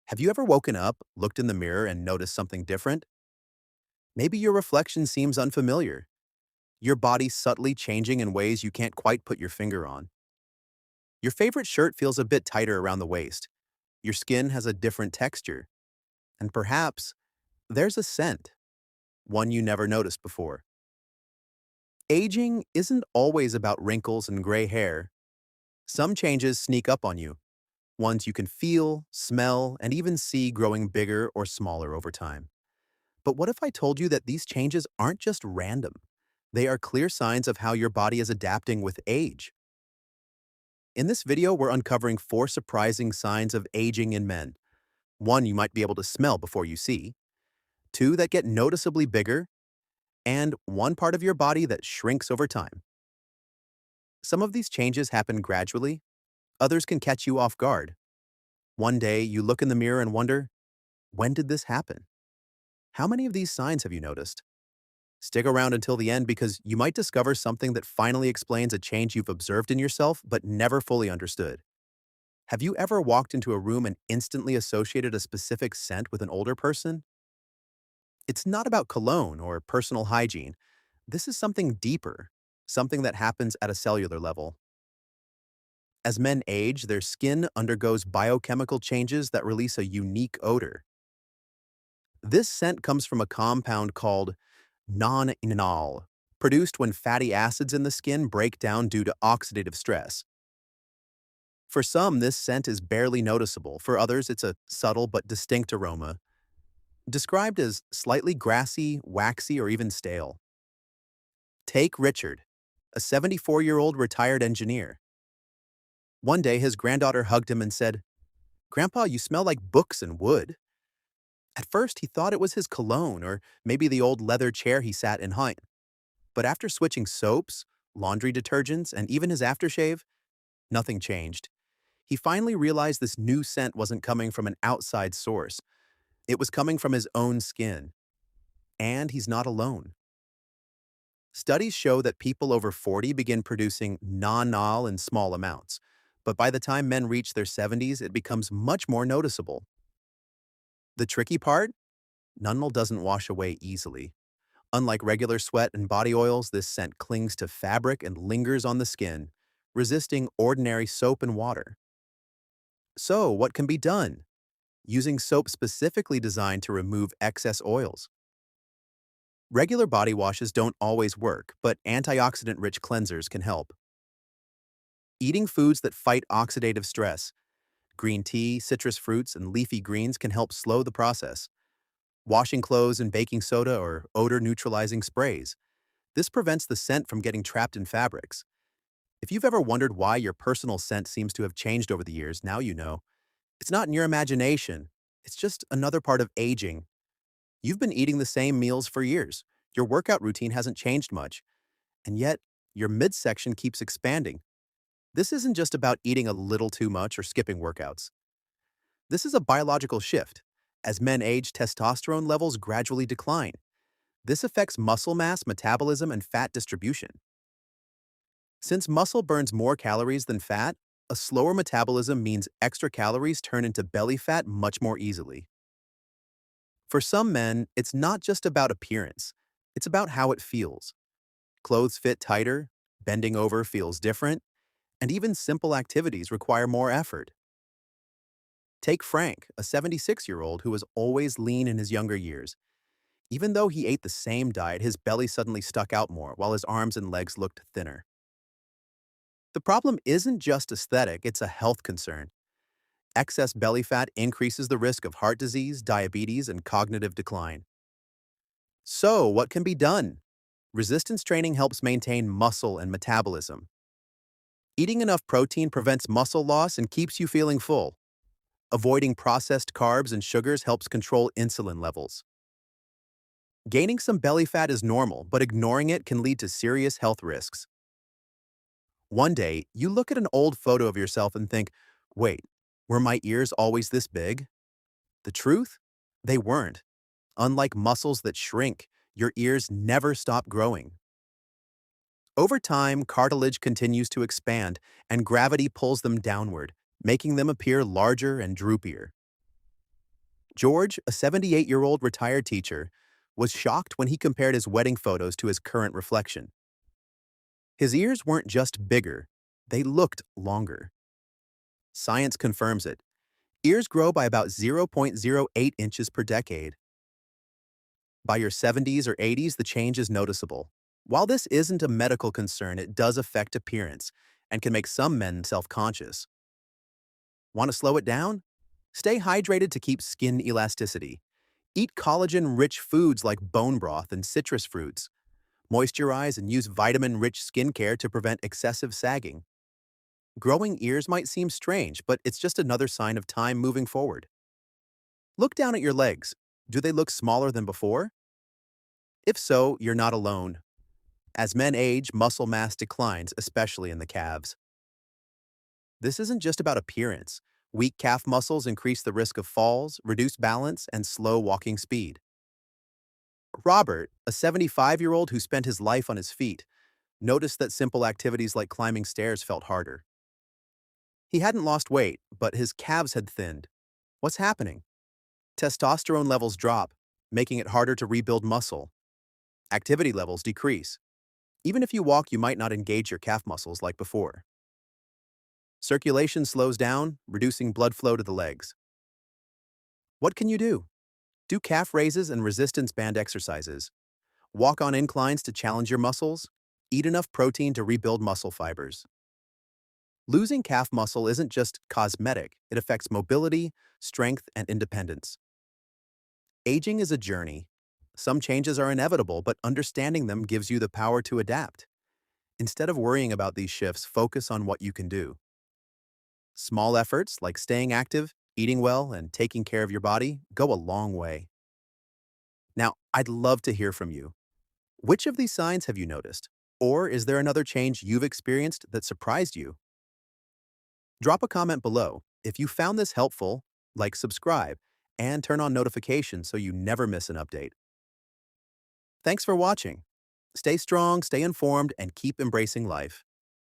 Have you ever woken up, looked in the mirror, and noticed something different? Maybe your reflection seems unfamiliar, your body subtly changing in ways you can't quite put your finger on. Your favorite shirt feels a bit tighter around the waist, your skin has a different texture, and perhaps there's a scent, one you never noticed before. Aging isn't always about wrinkles and gray hair. Some changes sneak up on you, ones you can feel, smell, and even see growing bigger or smaller over time. But what if I told you that these changes aren't just random? They are clear signs of how your body is adapting with age. In this video, we're uncovering 4 surprising signs of aging in men. One you might be able to smell before you see, two that get noticeably bigger, and one part of your body that shrinks over time. Some of these changes happen gradually, others can catch you off guard. One day, you look in the mirror and wonder, when did this happen? How many of these signs have you noticed? Stick around until the end because you might discover something that finally explains a change you've observed in yourself but never fully understood. Have you ever walked into a room and instantly associated a specific scent with an older person? It's not about cologne or personal hygiene. This is something deeper, something that happens at a cellular level. As men age, their skin undergoes biochemical changes that release a unique odor. This scent comes from a compound called non-enol, produced when fatty acids in the skin break down due to oxidative stress. For some, this scent is barely noticeable. For others, it's a subtle but distinct aroma, described as slightly grassy, waxy, or even stale. Take Richard, a 74-year-old retired engineer. One day, his granddaughter hugged him and said, "Grandpa, you smell like books and wood." At first, he thought it was his cologne or maybe the old leather chair he sat in. But after switching soaps, laundry detergents, and even his aftershave, nothing changed. He finally realized this new scent wasn't coming from an outside source. It was coming from his own skin. And he's not alone. Studies show that people over 40 begin producing non-nal in small amounts. But by the time men reach their 70s, it becomes much more noticeable. The tricky part? Nonal doesn't wash away easily. Unlike regular sweat and body oils, this scent clings to fabric and lingers on the skin, resisting ordinary soap and water. So, what can be done? Using soap specifically designed to remove excess oils. Regular body washes don't always work, but antioxidant-rich cleansers can help. Eating foods that fight oxidative stress, green tea, citrus fruits, and leafy greens can help slow the process. Washing clothes in baking soda or odor-neutralizing sprays. This prevents the scent from getting trapped in fabrics. If you've ever wondered why your personal scent seems to have changed over the years, now you know. It's not in your imagination. It's just another part of aging. You've been eating the same meals for years. Your workout routine hasn't changed much. And yet, your midsection keeps expanding. This isn't just about eating a little too much or skipping workouts. This is a biological shift. As men age, testosterone levels gradually decline. This affects muscle mass, metabolism, and fat distribution. Since muscle burns more calories than fat, a slower metabolism means extra calories turn into belly fat much more easily. For some men, it's not just about appearance, it's about how it feels. Clothes fit tighter, bending over feels different, and even simple activities require more effort. Take Frank, a 76-year-old who was always lean in his younger years. Even though he ate the same diet, his belly suddenly stuck out more while his arms and legs looked thinner. The problem isn't just aesthetic, it's a health concern. Excess belly fat increases the risk of heart disease, diabetes, and cognitive decline. So, what can be done? Resistance training helps maintain muscle and metabolism. Eating enough protein prevents muscle loss and keeps you feeling full. Avoiding processed carbs and sugars helps control insulin levels. Gaining some belly fat is normal, but ignoring it can lead to serious health risks. One day, you look at an old photo of yourself and think, wait, were my ears always this big? The truth? They weren't. Unlike muscles that shrink, your ears never stop growing. Over time, cartilage continues to expand, and gravity pulls them downward, making them appear larger and droopier. George, a 78-year-old retired teacher, was shocked when he compared his wedding photos to his current reflection. His ears weren't just bigger, they looked longer. Science confirms it. Ears grow by about 0.08 inches per decade. By your 70s or 80s, the change is noticeable. While this isn't a medical concern, it does affect appearance and can make some men self-conscious. Want to slow it down? Stay hydrated to keep skin elasticity. Eat collagen-rich foods like bone broth and citrus fruits. Moisturize and use vitamin-rich skincare to prevent excessive sagging. Growing ears might seem strange, but it's just another sign of time moving forward. Look down at your legs. Do they look smaller than before? If so, you're not alone. As men age, muscle mass declines, especially in the calves. This isn't just about appearance. Weak calf muscles increase the risk of falls, reduce balance, and slow walking speed. Robert, a 75-year-old who spent his life on his feet, noticed that simple activities like climbing stairs felt harder. He hadn't lost weight, but his calves had thinned. What's happening? Testosterone levels drop, making it harder to rebuild muscle. Activity levels decrease. Even if you walk, you might not engage your calf muscles like before. Circulation slows down, reducing blood flow to the legs. What can you do? Do calf raises and resistance band exercises. Walk on inclines to challenge your muscles. Eat enough protein to rebuild muscle fibers. Losing calf muscle isn't just cosmetic, it affects mobility, strength, and independence. Aging is a journey. Some changes are inevitable, but understanding them gives you the power to adapt. Instead of worrying about these shifts, focus on what you can do. Small efforts like staying active, eating well, and taking care of your body go a long way. Now, I'd love to hear from you. Which of these signs have you noticed? Or is there another change you've experienced that surprised you? Drop a comment below. If you found this helpful, like, subscribe, and turn on notifications so you never miss an update. Thanks for watching. Stay strong, stay informed, and keep embracing life.